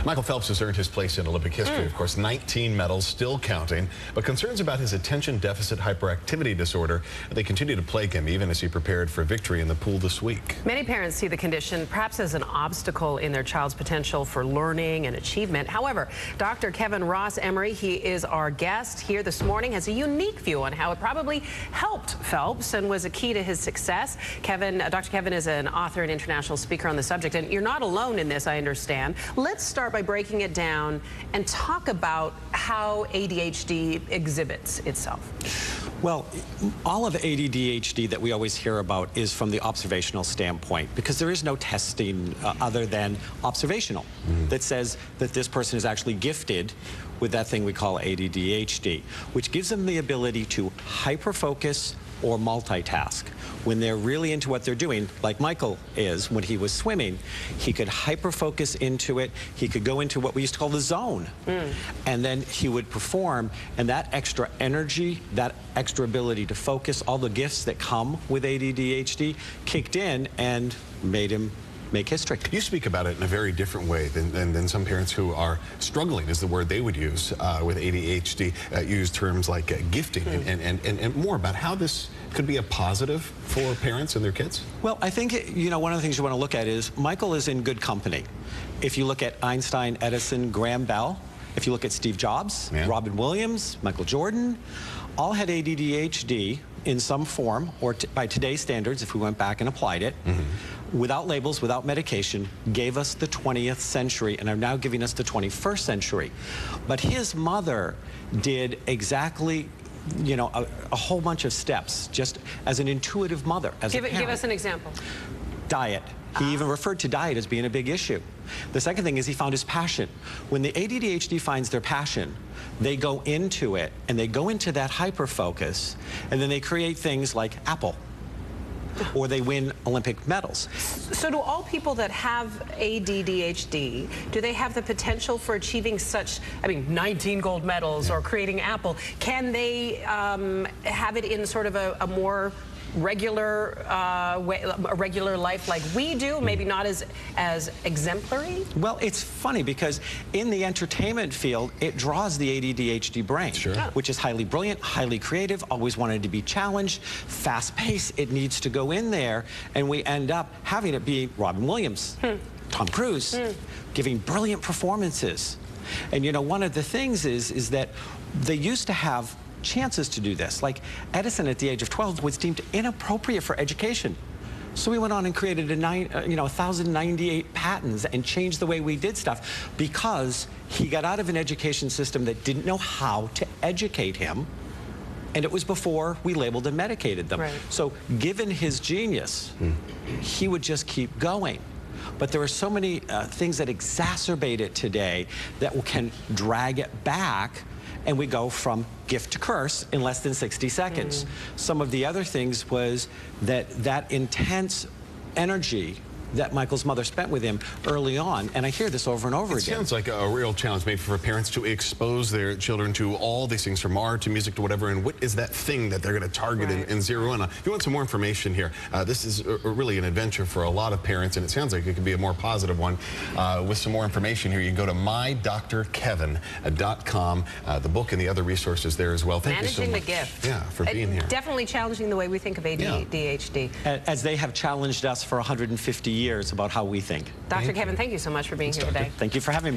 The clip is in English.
Michael Phelps has earned his place in Olympic history, of course, 19 medals, still counting, but concerns about his attention deficit hyperactivity disorder, they continue to plague him even as he prepared for victory in the pool this week. Many parents see the condition perhaps as an obstacle in their child's potential for learning and achievement. However, Dr. Kevin Ross Emery, he is our guest here this morning, has a unique view on how it probably helped Phelps and was a key to his success. Dr. Kevin is an author and international speaker on the subject, and you're not alone in this, I understand. Let's start by breaking it down and talk about how ADHD exhibits itself. Well, all of ADHD that we always hear about is from the observational standpoint, because there is no testing other than observational that says that this person is actually gifted with that thing we call ADHD, which gives them the ability to hyperfocus or multitask. When they're really into what they're doing, like Michael is when he was swimming, he could hyper-focus into it. He could go into what we used to call the zone. And then he would perform, and that extra energy, that extra ability to focus, all the gifts that come with ADHD kicked in and made him make history. You speak about it in a very different way than some parents who are struggling, is the word they would use with ADHD. Use terms like gifting and more about how this could be a positive for parents and their kids. Well, I think, one of the things you want to look at is Michael is in good company. If you look at Einstein, Edison, Graham Bell, if you look at Steve Jobs, Robin Williams, Michael Jordan, all had ADHD in some form, or by today's standards, if we went back and applied it, without labels, without medication, gave us the 20th century and are now giving us the 21st century. But his mother did exactly, a whole bunch of steps, just as an intuitive mother, as a parent. Give us an example. Diet. He even referred to diet as being a big issue. The second thing is he found his passion. When the ADHD finds their passion, they go into it, and they go into that hyper-focus, and then they create things like Apple, or they win Olympic medals. So do all people that have ADHD, do they have the potential for achieving such, 19 gold medals or creating Apple? Can they have it in sort of a more regular a regular life like we do, maybe not as exemplary? Well, it's funny because in the entertainment field, it draws the ADHD brain, which is highly brilliant, highly creative, always wanted to be challenged, fast-paced. It needs to go in there, and we end up having it be Robin Williams, Tom Cruise, giving brilliant performances. And one of the things is that they used to have chances to do this. Like Edison at the age of 12 was deemed inappropriate for education. So we went on and created 1,098 patents and changed the way we did stuff because he got out of an education system that didn't know how to educate him, and it was before we labeled and medicated them. So given his genius, he would just keep going. But there are so many things that exacerbate it today that can drag it back, and we go from gift to curse in less than 60 seconds. Some of the other things was that intense energy that Michael's mother spent with him early on, and I hear this over and over again. It sounds like a real challenge maybe for parents to expose their children to all these things, from art to music to whatever, and what is that thing that they're going to target and zero in on. If you want some more information here, this is really an adventure for a lot of parents, and it sounds like it could be a more positive one. With some more information here, you can go to mydrkevin.com. The book and the other resources there as well. Thank you so much. Managing the gift. Yeah, for being here. Definitely challenging the way we think of ADHD. As they have challenged us for 150 years about how we think. Dr. Kevin, thank you so much for being here today. Thank you for having me.